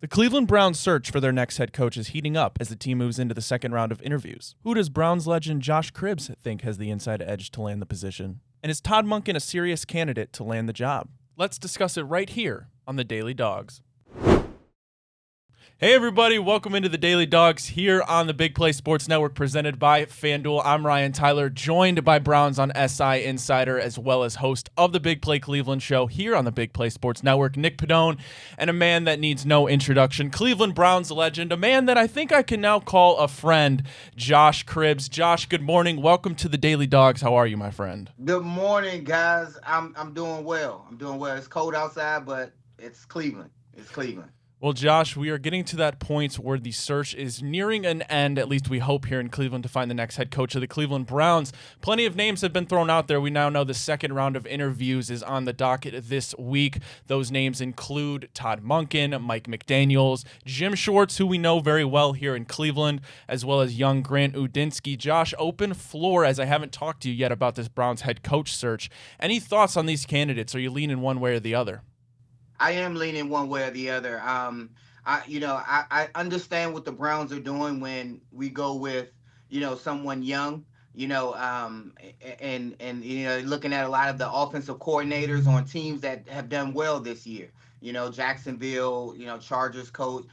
The Cleveland Browns search for their next head coach is heating up as the team moves into the second round of interviews. Who does Browns legend Josh Cribbs think has the inside edge to land the position? And is Todd Monken a serious candidate to land the job? Let's discuss it right here on the Daily Dawgs. Hey everybody, welcome into the Daily Dawgs here on the Big Play Sports Network presented by FanDuel. I'm Ryan Tyler, joined by Browns on SI Insider as well as host of the Big Play Cleveland show here on the Big Play Sports Network, Nick Padone, and a man that needs no introduction, Cleveland Browns legend, a man that I think I can now call a friend, Josh Cribbs. Josh, good morning. Welcome to the Daily Dawgs. How are you, my friend? Good morning, guys. I'm doing well. It's cold outside, but it's Cleveland. Well, Josh, we are getting to that point where the search is nearing an end, at least we hope here in Cleveland, to find the next head coach of the Cleveland Browns. Plenty of names have been thrown out there. We now know the second round of interviews is on the docket this week. Those names include Todd Monken, Mike McDaniels, Jim Schwartz, who we know very well here in Cleveland, as well as young Grant Udinski. Josh, open floor, as I haven't talked to you yet about this Browns head coach search. Any thoughts on these candidates? Are you leaning one way or the other? I am leaning one way or the other. I understand what the Browns are doing when we go with, someone young, and looking at a lot of the offensive coordinators on teams that have done well this year. Jacksonville, Chargers coach,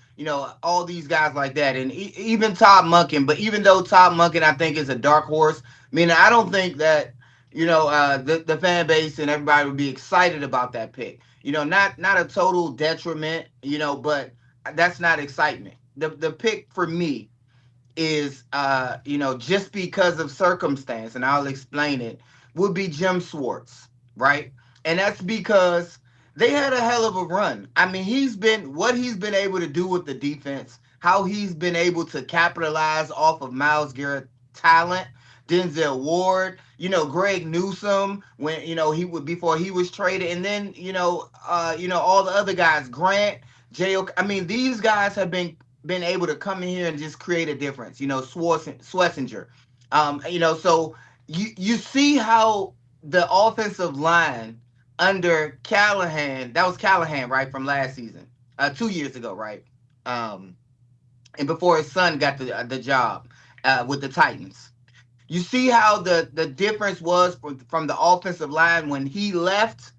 all these guys like that. And even Todd Monken. But even though Todd Monken, I think, is a dark horse, I don't think that, the fan base and everybody would be excited about that pick. Not a total detriment, but that's not excitement. The pick for me is, just because of circumstance, and I'll explain it, would be Jim Schwartz, right? And that's because they had a hell of a run. He's been able to do with the defense, how he's been able to capitalize off of Myles Garrett's talent, Denzel Ward, Greg Newsome when before he was traded, and then all the other guys, Grant, J.O. These guys have been able to come in here and just create a difference. Schlesinger. So you see how the offensive line under Callahan, that was Callahan, right, from last season, 2 years ago, right, and before his son got the job with the Titans. You see how the difference was from the offensive line when he left,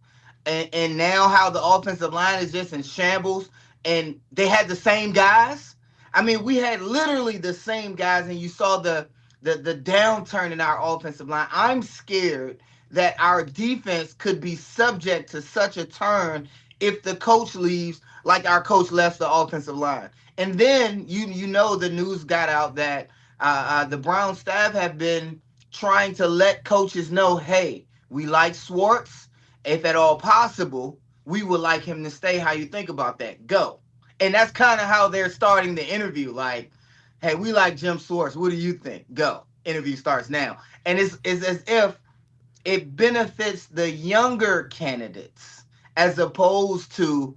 and now how the offensive line is just in shambles, and they had the same guys. We had literally the same guys, and you saw the downturn in our offensive line. I'm scared that our defense could be subject to such a turn if the coach leaves, like our coach left the offensive line. And then the news got out that the Brown staff have been trying to let coaches know, hey, we like Schwartz. If at all possible, we would like him to stay. How you think about that? Go. And that's kind of how they're starting the interview. Like, hey, we like Jim Schwartz. What do you think? Go. Interview starts now. And it's as if it benefits the younger candidates as opposed to,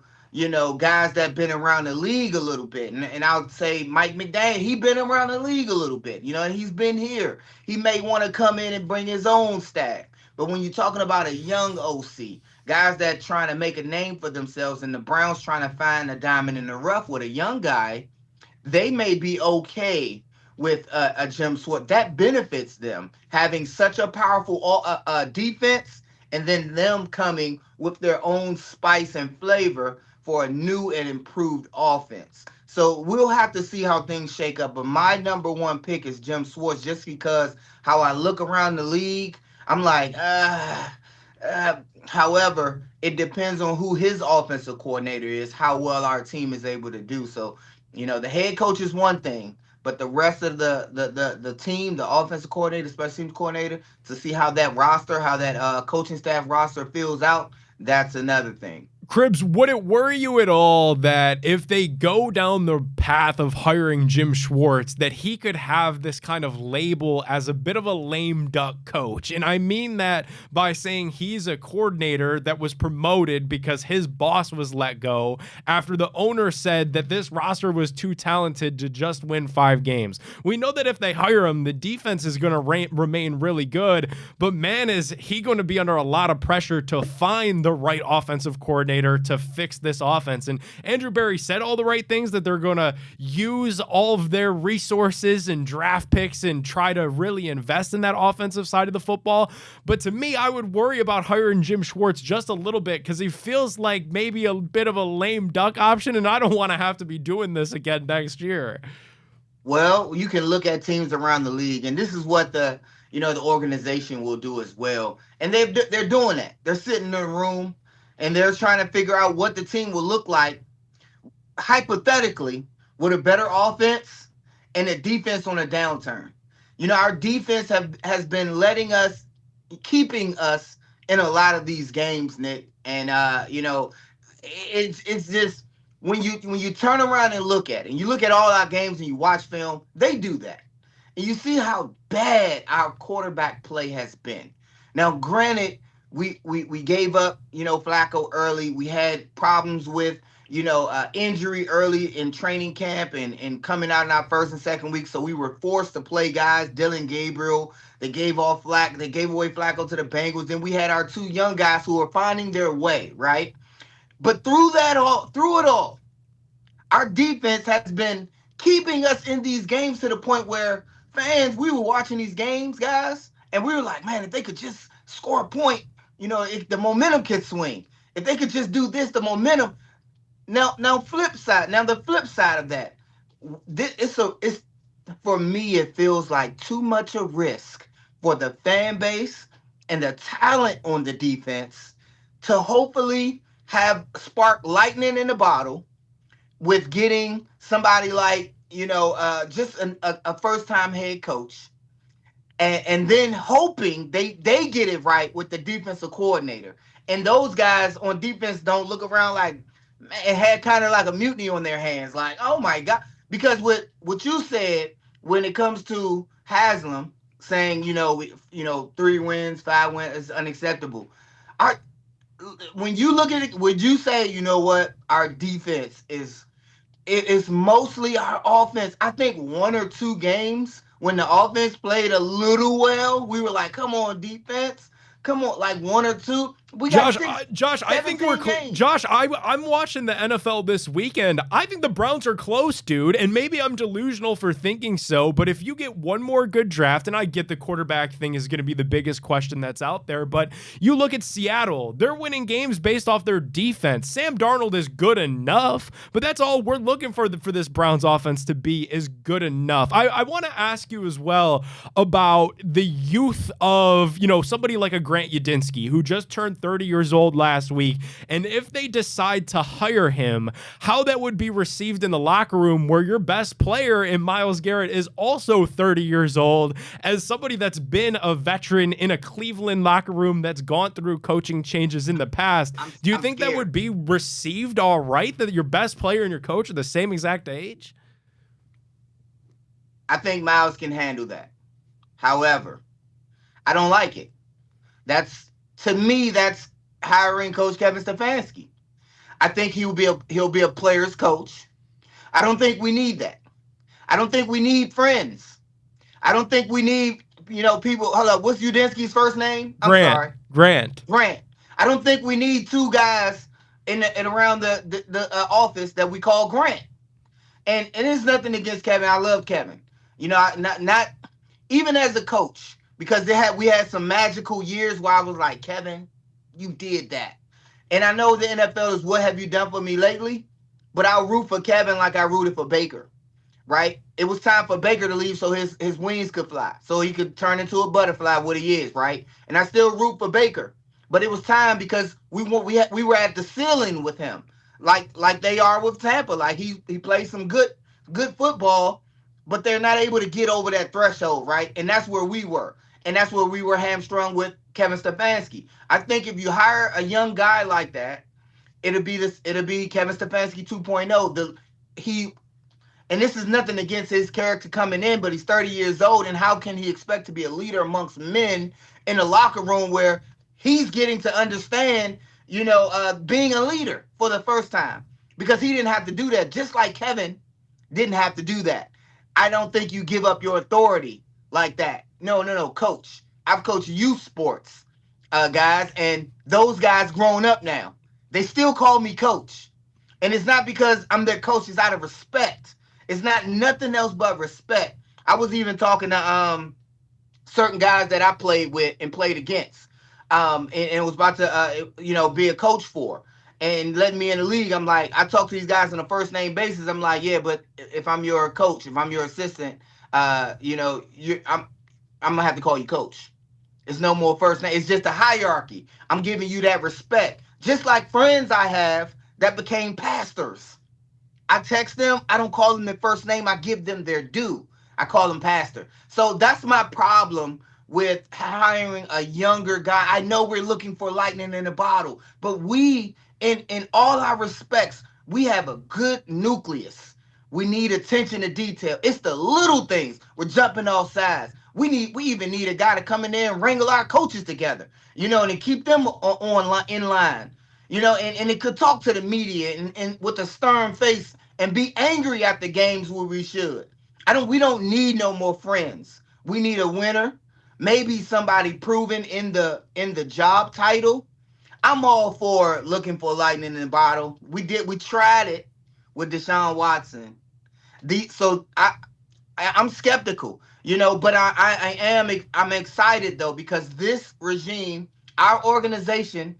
guys that have been around the league a little bit. And I would say Mike McDaniel, he's been around the league a little bit, and he's been here. He may want to come in and bring his own stack. But when you're talking about a young OC, guys that trying to make a name for themselves, and the Browns trying to find a diamond in the rough with a young guy, they may be okay with a Jim Schwartz. That benefits them, having such a powerful defense, and then them coming with their own spice and flavor for a new and improved offense. So we'll have to see how things shake up. But my number one pick is Jim Schwartz, just because how I look around the league, I'm like, however, it depends on who his offensive coordinator is, how well our team is able to do. So, the head coach is one thing, but the rest of the team, the offensive coordinator, special teams coordinator, to see how that roster, how that coaching staff roster fills out, that's another thing. Cribbs, would it worry you at all that if they go down the path of hiring Jim Schwartz, that he could have this kind of label as a bit of a lame duck coach? And I mean that by saying he's a coordinator that was promoted because his boss was let go after the owner said that this roster was too talented to just win 5 games. We know that if they hire him, the defense is going to remain really good, but man, is he going to be under a lot of pressure to find the right offensive coordinator coordinator to fix this offense. And Andrew Berry said all the right things, that they're going to use all of their resources and draft picks and try to really invest in that offensive side of the football. But to me, I would worry about hiring Jim Schwartz just a little bit, because he feels like maybe a bit of a lame duck option, and I don't want to have to be doing this again next year. Well, you can look at teams around the league, and this is what the organization will do as well. And they're doing that. They're sitting in a room and they're trying to figure out what the team will look like hypothetically with a better offense and a defense on a downturn. Our defense has been keeping us in a lot of these games, Nick. And it's just when you turn around and look at it, and you look at all our games and you watch film, they do that. And you see how bad our quarterback play has been. Now, granted, we gave up, Flacco early. We had problems with, injury early in training camp and coming out in our first and second week. So we were forced to play guys, Dylan Gabriel. They gave away Flacco to the Bengals. Then we had our two young guys who were finding their way, right? But through it all, our defense has been keeping us in these games to the point where fans, we were watching these games, guys, and we were like, man, if they could just score a point, if the momentum could swing, if they could just do this, the momentum. Now, the flip side of that, it's for me, it feels like too much a risk for the fan base and the talent on the defense to hopefully have spark lightning in the bottle with getting somebody like, just a first-time head coach, and then hoping they get it right with the defensive coordinator. And those guys on defense don't look around like, man, had kind of like a mutiny on their hands, like, oh my God. Because what you said when it comes to Haslam saying, 3 wins, 5 wins is unacceptable. When you look at it, would you say, our defense is mostly our offense? I think 1 or 2 games when the offense played a little well, we were like, come on, defense. Come on, like 1 or 2. Josh, I think we're Josh, I'm watching the NFL this weekend. I think the Browns are close, dude, and maybe I'm delusional for thinking so, but if you get one more good draft, and I get the quarterback thing is going to be the biggest question that's out there, but you look at Seattle, they're winning games based off their defense. Sam Darnold is good enough, but that's all we're looking for this Browns offense to be, is good enough. I want to ask you as well about the youth of, somebody like a Grant Yudinsky, who just turned 30 years old last week, and if they decide to hire him, how that would be received in the locker room, where your best player in Myles Garrett is also 30 years old, as somebody that's been a veteran in a Cleveland locker room that's gone through coaching changes in the past. Do you think that would be received all right, that your best player and your coach are the same exact age? I think Myles can handle that. However, I don't like it. To me, that's hiring Coach Kevin Stefanski. I think he'll be a player's coach. I don't think we need that. I don't think we need friends. I don't think we need, people. Hold up, what's Yudinsky's first name? Grant. I don't think we need 2 guys in around the office that we call Grant. And it is nothing against Kevin. I love Kevin. Not even as a coach. Because we had some magical years where I was like, Kevin, you did that. And I know the NFL is, what have you done for me lately? But I'll root for Kevin like I rooted for Baker, right? It was time for Baker to leave so his wings could fly, so he could turn into a butterfly, what he is, right? And I still root for Baker. But it was time because we were at the ceiling with him, like they are with Tampa. Like he plays some good football, but they're not able to get over that threshold, right? And that's where we were. And that's where we were hamstrung with Kevin Stefanski. I think if you hire a young guy like that, it'll be Kevin Stefanski 2.0. And this is nothing against his character coming in, but he's 30 years old, and how can he expect to be a leader amongst men in a locker room where he's getting to understand, being a leader for the first time? Because he didn't have to do that, just like Kevin didn't have to do that. I don't think you give up your authority like that. No, coach. I've coached youth sports, guys, and those guys grown up now. They still call me coach. And it's not because I'm their coach, it's out of respect. It's not nothing else but respect. I was even talking to certain guys that I played with and played against, and was about to be a coach for, and let me in the league. I'm like, I talk to these guys on a first name basis. I'm like, yeah, but if I'm your coach, if I'm your assistant, I'm gonna have to call you coach. It's no more first name. It's just a hierarchy. I'm giving you that respect, just like friends I have that became pastors. I text them. I don't call them their first name. I give them their due. I call them pastor. So that's my problem with hiring a younger guy. I know we're looking for lightning in a bottle, but we, in all our respects, we have a good nucleus. We need attention to detail. It's the little things. We're jumping off sides. We even need a guy to come in there and wrangle our coaches together, and keep them in line, and it could talk to the media and with a stern face and be angry at the games where we should. We don't need no more friends. We need a winner. Maybe somebody proven in the job title. I'm all for looking for lightning in the bottle. We tried it with Deshaun Watson. I'm skeptical, but I'm excited though, because this regime, our organization,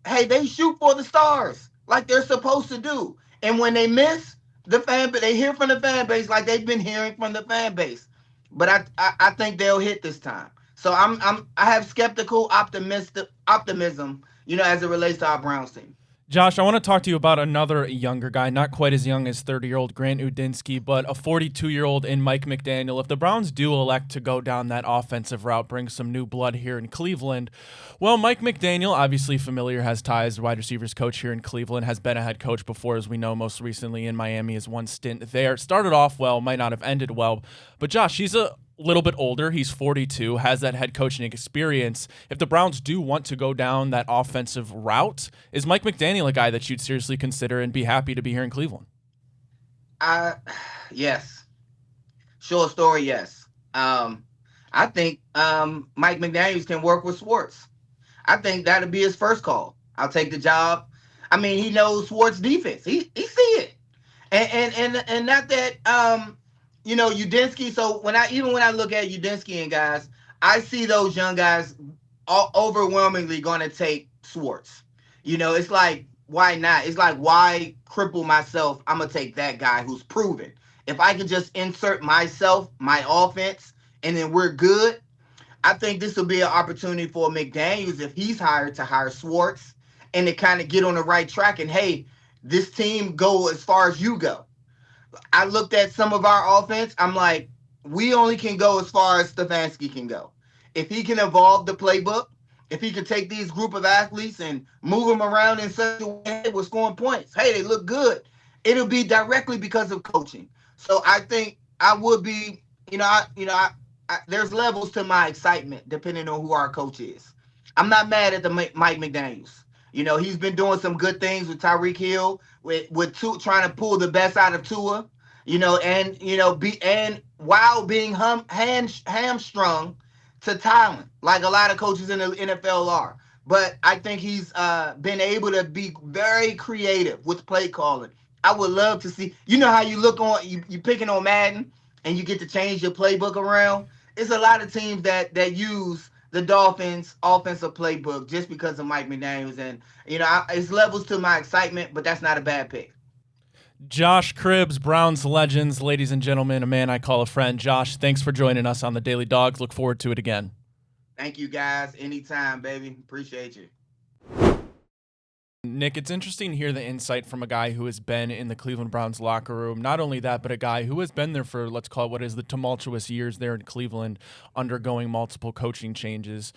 hey, they shoot for the stars like they're supposed to do. And when they miss, they hear from the fan base like they've been hearing from the fan base. But I think they'll hit this time. So I have skeptical optimism, as it relates to our Browns team. Josh, I want to talk to you about another younger guy, not quite as young as 30-year-old Grant Udinski, but a 42-year-old in Mike McDaniel. If the Browns do elect to go down that offensive route, bring some new blood here in Cleveland, well, Mike McDaniel, obviously familiar, has ties, wide receivers coach here in Cleveland, has been a head coach before, as we know, most recently in Miami, his one stint there. Started off well, might not have ended well. But Josh, he's a little bit older. He's 42, has that head coaching experience. If the Browns do want to go down that offensive route, is Mike McDaniel a guy that you'd seriously consider and be happy to be here in Cleveland? Yes. Short story, yes. I think Mike McDaniel can work with Schwartz. I think that'll be his first call. I'll take the job. I mean, he knows Schwartz defense. He see it. And not that Udinski. So when I look at Udinski and guys, I see those young guys overwhelmingly going to take Schwartz. It's like, why not? It's like, why cripple myself? I'm gonna take that guy who's proven. If I can just insert myself, my offense, and then we're good. I think this will be an opportunity for McDaniels, if he's hired, to hire Schwartz and to kind of get on the right track. And hey, this team go as far as you go. I looked at some of our offense. I'm like, we only can go as far as Stefanski can go. If he can evolve the playbook, if he can take these group of athletes and move them around in such a way with scoring points, hey, they look good. It'll be directly because of coaching. So I think I would be, there's levels to my excitement depending on who our coach is. I'm not mad at the Mike McDaniels. He's been doing some good things with Tyreek Hill, with Tua, trying to pull the best out of Tua, while being hamstrung to talent, like a lot of coaches in the NFL are. But I think he's been able to be very creative with play calling. I would love to see, how you look on, you picking on Madden and you get to change your playbook around. It's a lot of teams that use the Dolphins offensive playbook just because of Mike McDaniels. And, it's levels to my excitement, but that's not a bad pick. Josh Cribbs, Browns legends, ladies and gentlemen, a man I call a friend. Josh, thanks for joining us on the Daily Dawgs. Look forward to it again. Thank you, guys. Anytime, baby. Appreciate you. Nick, it's interesting to hear the insight from a guy who has been in the Cleveland Browns locker room. Not only that, but a guy who has been there for, let's call it what is the tumultuous years there in Cleveland, undergoing multiple coaching changes.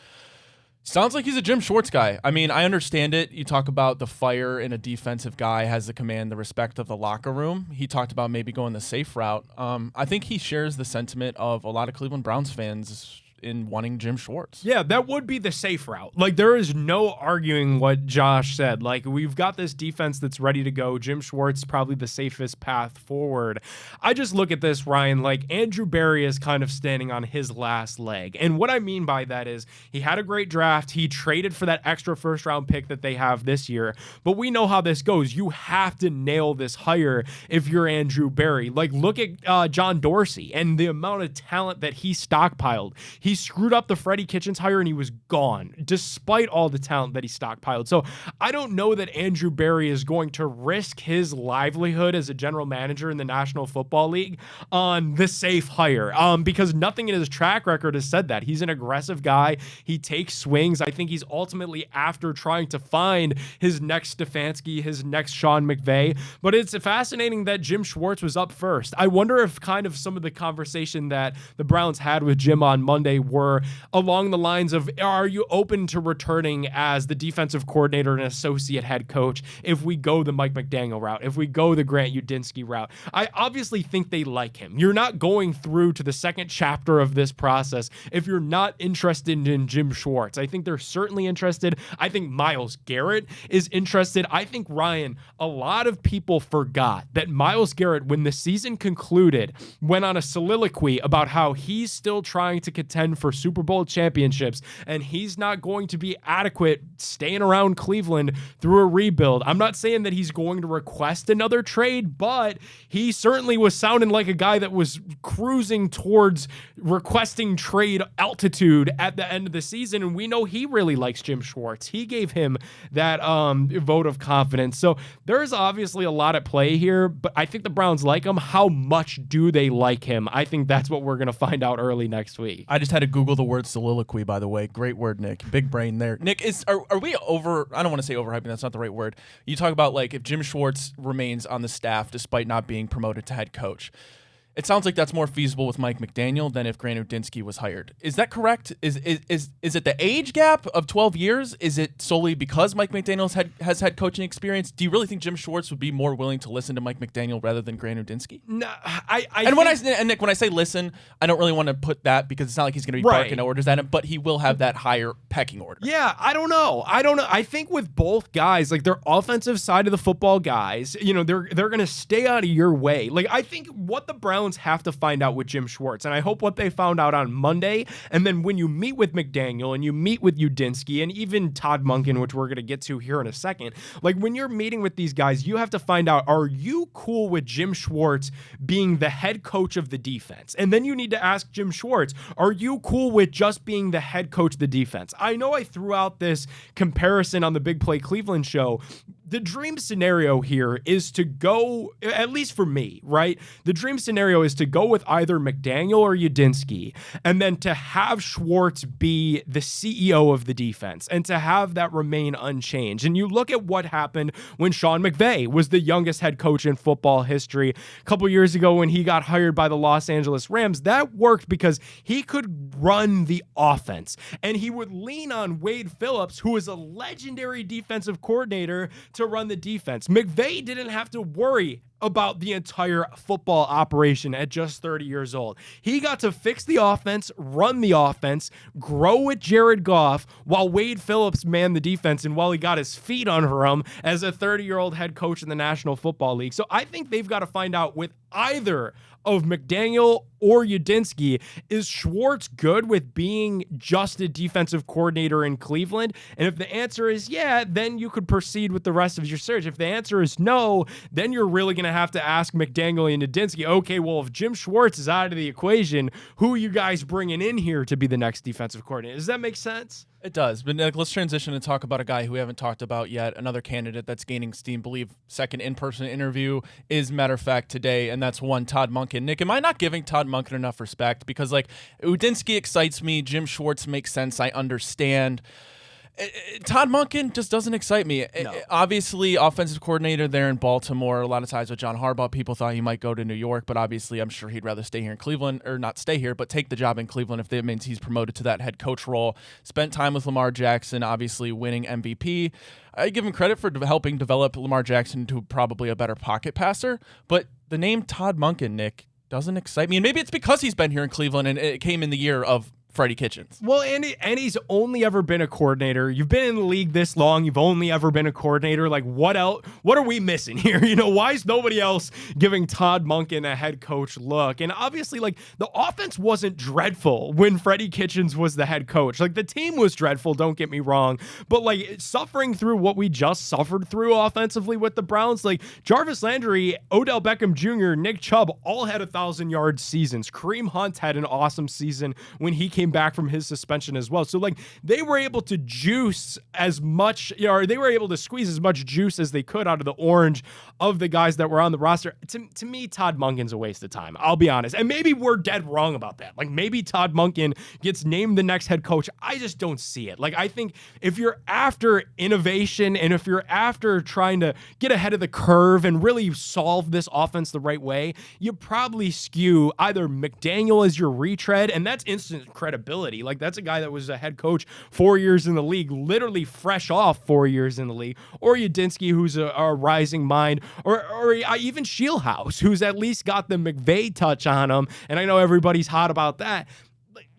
Sounds like he's a Jim Schwartz guy. I mean, I understand it. You talk about the fire in a defensive guy has the command, the respect of the locker room. He talked about maybe going the safe route. I think he shares the sentiment of a lot of Cleveland Browns fans in wanting Jim Schwartz. Yeah, that would be the safe route. Like, there is no arguing what Josh said. Like, we've got this defense that's ready to go. Jim Schwartz probably the safest path forward. I just look at this, Ryan, like Andrew Berry is kind of standing on his last leg. And what I mean by that is he had a great draft. He traded for that extra first-round pick that they have this year. But we know how this goes. You have to nail this hire if you're Andrew Berry. Like, look at John Dorsey and the amount of talent that he stockpiled. He screwed up the Freddie Kitchens hire and he was gone, despite all the talent that he stockpiled. So I don't know that Andrew Berry is going to risk his livelihood as a general manager in the National Football League on the safe hire, because nothing in his track record has said that. He's an aggressive guy. He takes swings. I think he's ultimately after trying to find his next Stefanski, his next Sean McVay. But it's fascinating that Jim Schwartz was up first. I wonder if kind of some of the conversation that the Browns had with Jim on Monday were along the lines of, are you open to returning as the defensive coordinator and associate head coach if we go the Mike McDaniel route, if we go the Grant Udinski route? I obviously think they like him. You're not going through to the second chapter of this process if you're not interested in Jim Schwartz. I think they're certainly interested. I think Myles Garrett is interested. I think, Ryan, a lot of people forgot that Myles Garrett, when the season concluded, went on a soliloquy about how he's still trying to contend for Super Bowl championships and he's not going to be adequate staying around Cleveland through a rebuild. I'm not saying that he's going to request another trade, but he certainly was sounding like a guy that was cruising towards requesting trade altitude at the end of the season. And we know he really likes Jim Schwartz. He gave him that vote of confidence. So there's obviously a lot at play here, but I think the Browns like him. How much do they like him? I think that's what we're going to find out early next week. I just had to Google the word soliloquy, by the way. Great word, Nick. Big brain there. Nick, are we over? I don't want to say overhyping. That's not the right word. You talk about like if Jim Schwartz remains on the staff despite not being promoted to head coach. It sounds like that's more feasible with Mike McDaniel than if Grant Udinski was hired. Is that correct? Is it the age gap of 12 years? Is it solely because Mike McDaniel has had coaching experience? Do you really think Jim Schwartz would be more willing to listen to Mike McDaniel rather than Grant Udinski? No, Nick, when I say listen, I don't really want to put that because it's not like he's going to be barking orders at him, but he will have that higher pecking order. Yeah, I don't know. I think with both guys, like they're offensive side of the football guys, you know, they're going to stay out of your way. Like I think what the Browns have to find out with Jim Schwartz, and I hope what they found out on Monday, and then when you meet with McDaniel and you meet with Udinski and even Todd Monken, which we're going to get to here in a second, like when you're meeting with these guys, you have to find out, are you cool with Jim Schwartz being the head coach of the defense? And then you need to ask Jim Schwartz, are you cool with just being the head coach of the defense? I know I threw out this comparison on the Big Play Cleveland show. The dream scenario here is to go, at least for me, right? The dream scenario is to go with either McDaniel or Udinski, and then to have Schwartz be the CEO of the defense and to have that remain unchanged. And you look at what happened when Sean McVay was the youngest head coach in football history. A couple years ago when he got hired by the Los Angeles Rams, that worked because he could run the offense and he would lean on Wade Phillips, who is a legendary defensive coordinator, to run the defense. McVay didn't have to worry about the entire football operation at just 30 years old. He got to fix the offense, run the offense, grow with Jared Goff while Wade Phillips manned the defense and while he got his feet under him as a 30-year-old head coach in the National Football League. So I think they've got to find out with either of McDaniel or Udinski, is Schwartz good with being just a defensive coordinator in Cleveland? And if the answer is yeah, then you could proceed with the rest of your search. If the answer is no, then you're really going to have to ask McDaniel and Udinski, okay, well, if Jim Schwartz is out of the equation, who are you guys bringing in here to be the next defensive coordinator? Does that make sense? It does. But Nick, let's transition and talk about a guy who we haven't talked about yet, another candidate that's gaining steam. Believe second in-person interview is, matter of fact, today, and that's one Todd Monken. Nick, am I not giving Todd Monken enough respect? Because, like, Udinski excites me. Jim Schwartz makes sense. I understand. Todd Monken just doesn't excite me. No. Obviously, offensive coordinator there in Baltimore. A lot of ties with John Harbaugh. People thought he might go to New York, but obviously I'm sure he'd rather stay here in Cleveland, or not stay here, but take the job in Cleveland if that means he's promoted to that head coach role. Spent time with Lamar Jackson, obviously winning MVP. I give him credit for helping develop Lamar Jackson into probably a better pocket passer, but the name Todd Monken, Nick, doesn't excite me. And maybe it's because he's been here in Cleveland and it came in the year of Freddie Kitchens. Well, and he's only ever been a coordinator. You've been in the league this long. You've only ever been a coordinator. Like, what else? What are we missing here? Why is nobody else giving Todd Monken a head coach look? And obviously, like, the offense wasn't dreadful when Freddie Kitchens was the head coach. Like, the team was dreadful, don't get me wrong. But, like, suffering through what we just suffered through offensively with the Browns, like, Jarvis Landry, Odell Beckham Jr., Nick Chubb all had 1,000-yard seasons. Kareem Hunt had an awesome season when he came back from his suspension as well. So, like, they were able to juice as much, or they were able to squeeze as much juice as they could out of the orange of the guys that were on the roster. To me, Todd Monken's a waste of time. I'll be honest. And maybe we're dead wrong about that. Like, maybe Todd Monken gets named the next head coach. I just don't see it. Like, I think if you're after innovation and if you're after trying to get ahead of the curve and really solve this offense the right way, you probably skew either McDaniel as your retread, and that's instant credibility. Like, that's a guy that was a head coach 4 years in the league, literally fresh off 4 years in the league, or Udinski, who's a rising mind, or even Shieldhouse, who's at least got the McVay touch on him, and I know everybody's hot about that.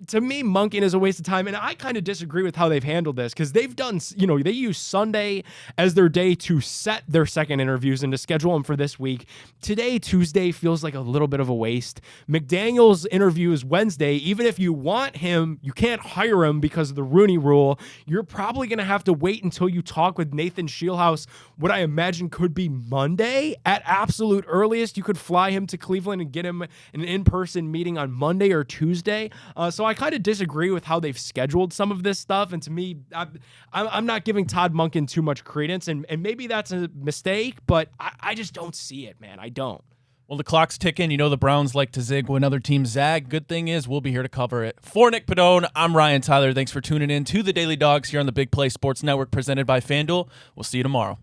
To me, Monken is a waste of time, and I kind of disagree with how they've handled this because they've done, they use Sunday as their day to set their second interviews and to schedule them for this week. Today, Tuesday, feels like a little bit of a waste. McDaniel's interview is Wednesday. Even if you want him, you can't hire him because of the Rooney Rule. You're probably going to have to wait until you talk with Nathan Shieldhouse, what I imagine could be Monday at absolute earliest. You could fly him to Cleveland and get him an in-person meeting on Monday or Tuesday. So I kind of disagree with how they've scheduled some of this stuff. And to me, I'm not giving Todd Monken too much credence. And maybe that's a mistake, but I just don't see it, man. I don't. Well, the clock's ticking. The Browns like to zig when other teams zag. Good thing is we'll be here to cover it. For Nick Padone, I'm Ryan Tyler. Thanks for tuning in to the Daily Dogs here on the Big Play Sports Network presented by FanDuel. We'll see you tomorrow.